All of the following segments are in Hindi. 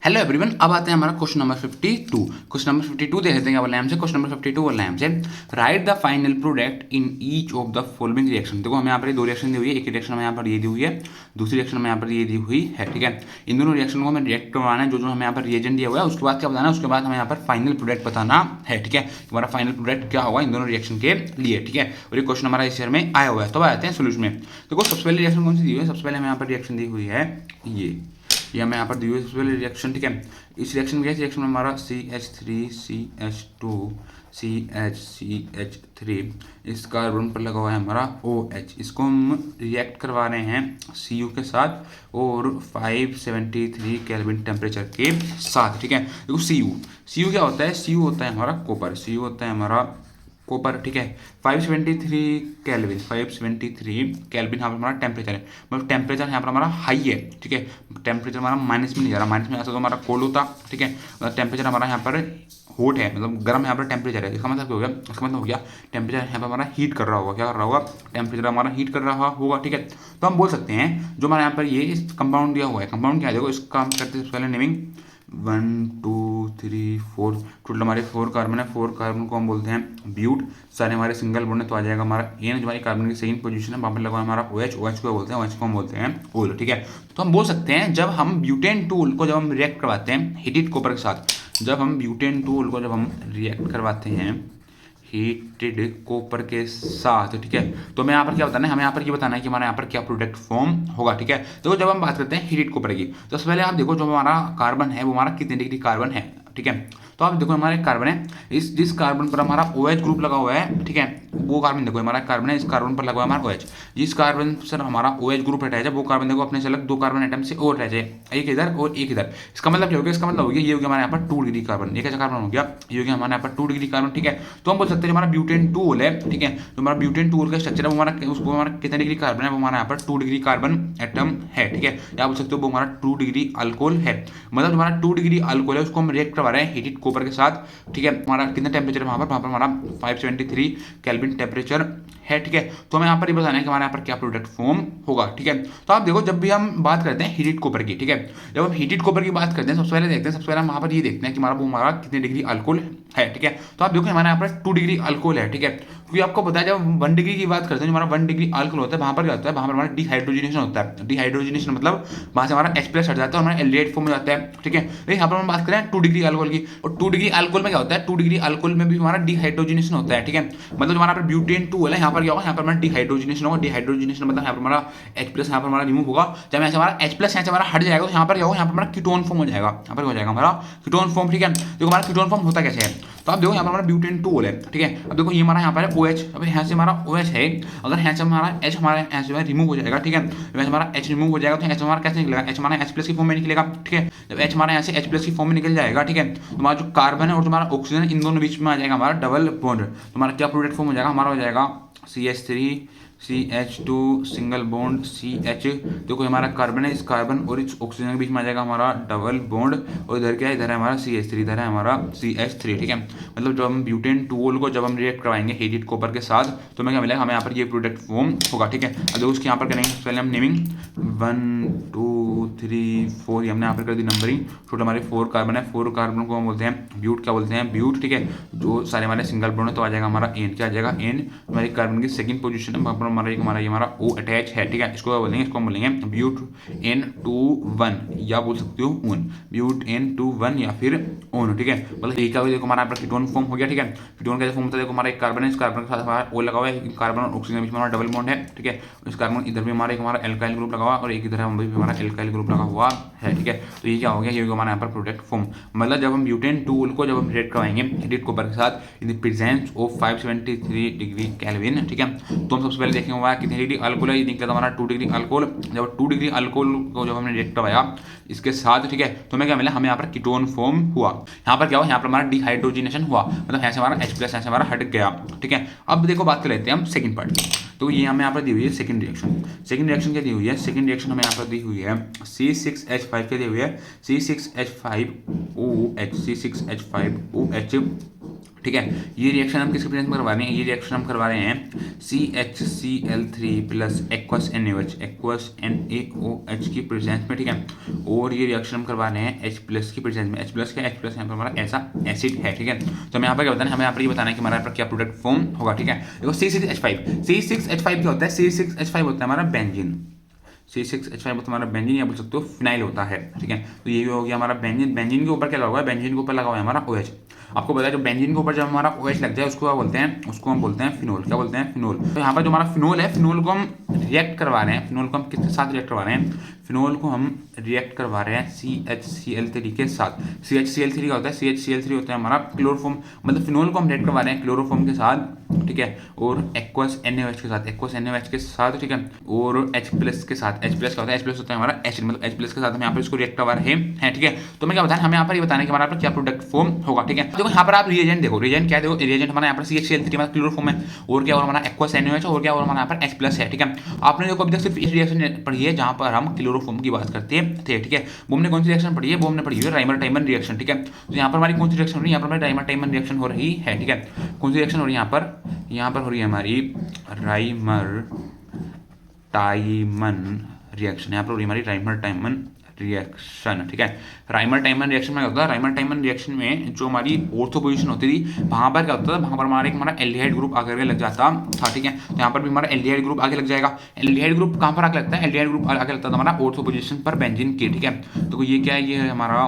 हेलो एवरीवन, अब आते हैं हमारा क्वेश्चन नंबर 52। क्वेश्चन नंबर 52 देख लेते हैं क्या बोला है हमसे। क्वेश्चन नंबर 52 बोला है हमसे, right the final product in each of the following reaction. देखो हमें यहाँ पर दो रिएक्शन दी हुई है, एक रिएक्शन हमें यहाँ पर ये दी हुई है, दूसरी रिएक्शन हमें यहाँ पर ये दी हुई है। ठीक है, इन दोनों रिएक्शन को हमें रिएक्ट करवाना है, जो हमें यहाँ पर रिएजेंट दिया हुआ है उसके बाद क्या बताना है, उसके बाद हमें यहाँ पर फाइनल प्रोडक्ट बताना है। ठीक है, हमारा फाइनल प्रोडक्ट क्या होगा इन दोनों रिएक्शन के लिए। ठीक है, और ये क्वेश्चन हमारा इस ईयर में आया हुआ है। तो आते हैं सोल्यूशन में। देखो सबसे पहले रिएक्शन कौन सी दी हुई है, सबसे पहले हमें यहाँ पर रिएक्शन दी हुई है ये हमें यहाँ पर दी हुई है सबसे पहले रिएक्शन। ठीक है, इस रिएक्शन में रिएक्शन में हमारा CH3CH2 CH3 इस कार्बन पर लगा हुआ है हमारा OH। इसको हम रिएक्ट करवा रहे हैं Cu के साथ और 573 केल्विन टेम्परेचर के साथ। ठीक है, देखो Cu क्या होता है, Cu होता है हमारा कॉपर, Cu होता है हमारा कॉपर। ठीक है, 573 केल्विन यहाँ पर हमारा टेम्परेचर है, मतलब टेम्परेचर यहाँ पर हमारा हाई है। ठीक है, टेम्परेचर हमारा माइनस में नहीं जा रहा, माइनस में ऐसा तो हमारा कोल्ड होता। ठीक है, टेम्परेचर हमारा यहाँ पर हॉट है, मतलब गर्म यहाँ पर टेम्परेचर है। इसका मतलब क्या हो गया, इसका मतलब हो गया टेम्परेचर यहाँ पर हमारा हीट कर रहा होगा। क्या कर रहा होगा, टेम्परेचर हमारा हीट कर रहा होगा। ठीक है, तो हम बोल सकते हैं जो हमारे यहाँ पर ये कंपाउंड दिया हुआ है, कंपाउंड क्या है देखो, इसका हम करते हैं सबसे पहले नेमिंग 1 2 3 4 टोटल हमारे 4 कार्बन है। 4 कार्बन को हम बोलते हैं ब्यूट, सारे हमारे सिंगल बॉन्ड है तो आ जाएगा हमारा एन, जो हमारी कार्बन की सेकंड पोजीशन है वहाँ पर लगा हमारा OH। OH को बोलते हैं, OH को हम बोलते हैं ओल। ठीक है, तो हम बोल सकते हैं जब हम ब्यूटेन टूल को जब हम रिएक्ट करवाते हैं हीटेड कॉपर के साथ, जब हम ब्यूटेन टूल को जब हम रिएक्ट करवाते हैं हीटेड कॉपर के साथ, ठीक है, तो हमें यहाँ पर क्या बताना है, हमें यहाँ पर ये बताना है कि हमारे यहाँ पर क्या प्रोडक्ट फॉर्म होगा। ठीक है, तो जब हम बात करते हैं हीटेड कॉपर की, तो सबसे पहले आप देखो जो हमारा कार्बन है वो हमारा कितने डिग्री कार्बन है। ठीक है, तो आप देखो हमारे कार्बन है, इस जिस कार्बन पर हमारा OH ग्रुप लगा हुआ है, ठीक है, वो कार्बन देखो हमारा कार्बन है, इस कार्बन पर लगा हुआ है हमारा OH। जिस कार्बन पर हमारा OH ग्रुप अटैच है वो कार्बन देखो अपने से अलग 2 कार्बन एटम से और अटैच है, एक इधर और एक इधर। इसका मतलब क्या हो गया, इसका मतलब हो गया ये हो गया हमारे यहाँ पर 2 डिग्री कार्बन, एक ऐसा कार्बन हो गया, ये हो गया हमारे यहाँ पर 2 डिग्री कार्बन। ठीक है, तो हम बोल सकते हैं हमारा ब्यूटेन टूल है, ठीक है, जो हमारा ब्यूटेन टूल का स्ट्रक्चर है वो हमारा, उसको हमारा कितने डिग्री कार्बन है, वो हमारा यहाँ पर 2 डिग्री कार्बन एटम है। ठीक है, या बोल सकते हो वो हमारा 2 डिग्री अल्कोहल है, मतलब हमारा 2 डिग्री अल्कोहल है, उसको हम रिएक्ट करवा रहे हैं हीटेड कॉपर के साथ। ठीक है, हमारा कितना टेम्परेचर है वहाँ पर हमारा 573 केल्विन टेम्परेचर है। ठीक है, तो हमें यहाँ पर ये बताना है कि हमारे यहाँ पर क्या प्रोडक्ट फॉर्म होगा। ठीक है, तो आप देखो जब भी हम बात करते हैं हीटेड कॉपर की, ठीक है, जब हम हीटेड कॉपर की बात करते हैं सबसे पहले देखते हैं, सबसे पहले हम वहाँ पर ये देखते हैं कि हमारा कितने डिग्री अल्कोहल है। ठीक है, तो आप देखो हमारे यहाँ पर 2 डिग्री अल्कोहल है। ठीक है, क्योंकि आपको पता है जब 1 डिग्री की बात करते हैं, जो हमारा 1 डिग्री अल्कोहल होता है वहाँ पर क्या होता है, वहाँ पर हमारा डिहाइड्रोजनेशन होता है। डिहाइड्रोजनेशन मतलब वहाँ से हमारा H+ हट जाता है और हमारा एल्डिहाइड फॉर्म हो जाता है। ठीक है, लेकिन यहाँ पर हम बात करें 2 डिग्री अल्कोहल की, और 2 डिग्री अल्कोहल में क्या होता है, 2 डिग्री अल्कोहल में भी हमारा डिहाइड्रोजनेशन होता है। ठीक है, मतलब हमारा ब्यूटेन टूल है, यहाँ पर क्या होगा, यहाँ पर हमारा डिहाइड्रोजनेशन होगा। डिहाइड्रोजनेशन मतलब यहाँ पर हमारा H+ यहाँ पर हमारा रिमूव होगा, जब यहाँ से हमारा H+ यहाँ से हमारा हट जाएगा तो यहाँ पर क्या होगा, यहाँ पर हमारा कीटोन फॉर्म हो जाएगा, यहाँ पर हो जाएगा हमारा कीटोन फॉर्म। ठीक है, देखो हमारा कीटोन फॉर्म होता कैसे है, तो आप देखो यहाँ पर हमारा ब्यूटेन टूल है। ठीक है, अब देखो ये हमारा यहाँ पर है OH, अब यहाँ से हमारा OH है, अगर यहाँ से हमारा H हमारा यहाँ से रिमूव हो जाएगा। ठीक है, जब हमारा H रिमूव हो जाएगा तो H हमारा कैसे निकलेगा, H हमारा H+ की फॉर्म में निकलेगा। ठीक है, जब H हमारा यहाँ से H+ की फॉर्म में निकल जाएगा, ठीक है, तो हमारा जो कार्बन है और हमारा ऑक्सीजन इन दोनों बीच में आ जाएगा हमारा डबल बॉन्ड, तो हमारा क्या प्रोडक्ट फॉर्म हो जाएगा, हमारा हो जाएगा CH3 CH2 single bond CH। देखो हमारा कार्बन है, इस कार्बन और इस ऑक्सीजन के बीच में आ जाएगा हमारा डबल बॉन्ड, और इधर क्या है, इधर है हमारा CH3, इधर है हमारा CH3। ठीक है, मतलब जब हम ब्यूटेन टूल को जब हम रिएक्ट करवाएंगे हीटेड कॉपर के साथ तो हमें क्या मिलेगा, हमें यहाँ पर ये प्रोडक्ट फॉर्म होगा। ठीक है, अब देखो उसके यहाँ पर करेंगे सबसे पहले हम नेमिंग 1 2 3 4, हमने यहाँ पर कर दी नंबरिंग। टोटल हमारे 4 कार्बन है, 4 कार्बन को हम बोलते हैं ब्यूट, क्या बोलते हैं ब्यूट। ठीक है, जो सारे हमारे सिंगल बॉन्ड है तो आ जाएगा हमारा एन, क्या आ जाएगा एन, हमारी कार्बन की सेकंड पोजीशन है, वहाँ पर हमारा O अटैच है। ठीक है, इसको बोलेंगे, इसको हम बोलेंगे ब्यूट N2 1, या बोल सकते हो ओन, ब्यूट N2 1 या फिर ओन। ठीक है, मतलब एक का देखो हमारा कीटोन फॉर्म हो गया। ठीक है, कीटोन का फॉर्म होता है, देखो हमारा एक कार्बन है, इस कार्बन के साथ हमारा O लगा हुआ है, कार्बन और ऑक्सीजन के बीच में हमारा डबल बॉन्ड है। ठीक है, इस कार्बन इधर भी हमारा एल्काइल ग्रुप लगा हुआ और एक इधर हमारा एल्काइल ग्रुप लगा हुआ है। ठीक है, तो ये क्या हो गया, ये हमारा यहाँ पर प्रोडक्ट फॉर्म, मतलब जब हम ब्यूटेन टूल को जब हम रिएक्ट करवाएंगे हीटेड कॉपर के साथ in the presence of 573 degree kelvin. ठीक है, तो हम सबसे पहले देखेंगे हुआ कितनी डिग्री अल्कोहल है, ये निकला था हमारा 2 डिग्री अल्कोहल। जब 2 डिग्री अल्कोहल को जब हमने रिएक्ट करवाया इसके साथ, ठीक है, तो हमें क्या मिला, हमें यहाँ पर कीटोन फॉर्म हुआ। यहाँ पर क्या हुआ, यहाँ पर हमारा डिहाइड्रोजनेशन हुआ, मतलब यहाँ से हमारा H+ यहाँ से हमारा हट गया। ठीक है, अब देखो बात कर लेते हैं हम सेकंड पार्ट की, तो ये हमें यहाँ पर दी हुई है सेकंड रिएक्शन। सेकंड रिएक्शन क्या दी हुई है, सेकंड रिएक्शन हमें यहाँ पर दी हुई है C6H5 क्या दी हुई है, C6H5OH, C6H5OH। ठीक है। ये रिएक्शन हम किसके प्रेजेंस में करवा रहे हैं, ये रिएक्शन हम करवा रहे हैं CHCl3 प्लस एक्वस NaOH की प्रेजेंस में, ठीक है। और ये रिएक्शन हम करवा रहे हैं H प्लस की प्रेजेंस में। H प्लस यहाँ पर हमारा ऐसा एसिड है, ठीक है। तो हमें यहाँ पर क्या बताना है, हमें यहाँ पर ये बताना है कि हमारा यहाँ पर क्या प्रोडक्ट फॉर्म होगा, ठीक है। देखो C6H5 क्या होता है, C6H5 होता है हमारा बेंजीन। C6H5 होता है हमारा बेंजीन, या बोल सकते हो फिनाइल होता है, ठीक है। तो ये हो गया हमारा बेंजीन। बेंजीन के ऊपर क्या लगा हुआ है, बेंजीन के ऊपर लगा हुआ है हमारा OH। आपको पता है जो बेंजीन के ऊपर जब हमारा OH लग जाए उसको क्या बोलते हैं, उसको हम बोलते हैं फिनोल। क्या बोलते हैं, फिनोल। तो यहाँ पर जो हमारा फिनोल है, फिनोल को हम रिएक्ट करवा रहे हैं। फिनोल को हम किसके साथ रिएक्ट करवा रहे हैं, फिनोल को हम रिएक्ट करवा रहे हैं CHCl3 के साथ। CHCl3 का होता है, CHCl3 होता है हमारा क्लोरोफॉर्म, मतलब फिनोल को हम रिएक्ट करवा रहे हैं क्लोरोफॉर्म के साथ, ठीक है। और एक्वस NaOH के साथ, एक्वस NaOH के साथ, ठीक है। और H प्लस के साथ, H प्लस का होता है, H प्लस होता है हमारा एसिड, मतलब H प्लस के साथ हम यहाँ पर इसको रिएक्ट करवा रहे हैं, ठीक है। तो मैं क्या बताना, हमें यहाँ पर ये बताना है कि हमारा पर क्या प्रोडक्ट फॉर्म होगा, ठीक है। देखो यहाँ पर आप रिएजेंट देखो, रिएजेंट क्या देखो, रिएजेंट हमारा यहाँ पर CHCl3 हमारा क्लोरोफॉर्म है, और क्या और हमारा एक्वस NaOH, और क्या और हमारा यहाँ पर H प्लस है, ठीक है। आपने देखो अभी तक सिर्फ इस रिएक्शन पढ़ी है जहाँ पर हम क्लोरोफॉर्म की बात करते थे, ठीक है। वो हमने कौन सी रिएक्शन पढ़ी है, वो हमने पढ़ी है राइमर टाइमन रिएक्शन, ठीक है। तो यहाँ पर हमारी कौन सी रिएक्शन हो रही है, यहाँ पर हमारी राइमर टाइमन रिएक्शन हो रही है, ठीक है। कौन सी रिएक्शन हो रही है यहाँ पर, यहाँ पर हो रही है हमारी राइमर टाइमन रिएक्शन, यहाँ पर हो रही है हमारी राइमर टाइमन रिएक्शन, ठीक है। राइमर टाइमन रिएक्शन में क्या होता है, राइमर टाइमन रिएक्शन में जो हमारी ऑर्थो पोजीशन होती थी, वहां पर क्या होता था, वहां पर हमारा एल्डिहाइड ग्रुप आकर लग जाता था, ठीक है। तो यहाँ पर भी हमारा एल्डिहाइड ग्रुप आगे लग जाएगा। एल्डिहाइड ग्रुप कहाँ पर आगे लगता है, एल्डिहाइड ग्रुप आगे लगता था हमारा ऑर्थो पोजीशन पर बेंजीन के, ठीक है। तो ये क्या है, ये है हमारा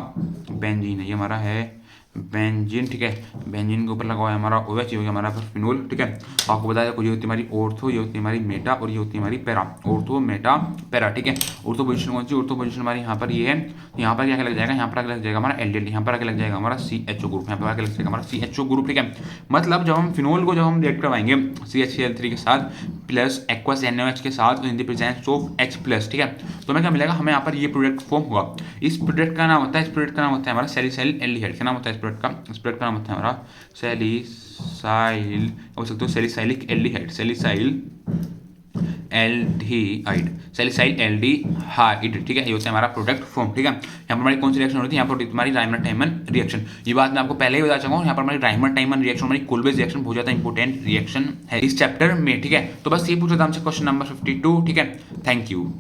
बेंजीन है, ये हमारा है बेंजीन, ठीक है। बेंजीन के ऊपर लगा हुआ है हमारा OH, ये हो गया हमारा फिनोल, ठीक है। आपको बताया ये होती है हमारी ऑर्थो, ये होती है हमारी मेटा, और ये होती है हमारी पैरा। ऑर्थो मेटा पैरा, ठीक है। ऑर्थो पोजीशन कौन सी, ऑर्थो पोजीशन हमारी यहाँ पर ये है। यहाँ पर क्या लग जाएगा, यहाँ पर आगे लग जाएगा हमारा एल्डिहाइड, यहाँ पर आगे लग जाएगा हमारा CHO ग्रुप, यहाँ पर आगे लग जाएगा हमारा CHO ग्रुप, ठीक है। मतलब जब हम फिनोल को जब हम रिएक्ट करवाएंगे CHCl3 के साथ प्लस एक्वस NaOH के साथ in the presence of H plus, ठीक है। तो हमें क्या मिलेगा, हमें यहाँ पर ये प्रोडक्ट फॉर्म होगा। इस प्रोडक्ट का नाम होता है, इस प्रोडक्ट का नाम होता है हमारा सैलिसाइल एल्डिहाइड। क्या नाम होता है इस प्रोडक्ट का, इस प्रोडक्ट का नाम होता है हमारा सैलिसाइल, बोल सकते हो सैलिसाइलिक एल्डिहाइड, सैलिसाइल एल्डिहाइड, सैलिसाइल एल्डिहाइड, ठीक है। ये होता है हमारा प्रोडक्ट फॉर्म, ठीक है। यहाँ पर हमारी कौन सी रिएक्शन होती है, यहाँ पर हमारी राइमर टाइमन रिएक्शन। ये बात मैं आपको पहले ही बता चुका हूँ। यहाँ पर हमारी राइमर टाइमन रिएक्शन, हमारी कोलबेज रिएक्शन बहुत ज्यादा इंपॉर्टेंट रिएक्शन है इस चैप्टर में, ठीक है। तो बस ये पूछा था हमसे क्वेश्चन नंबर 52, ठीक है। Thank you.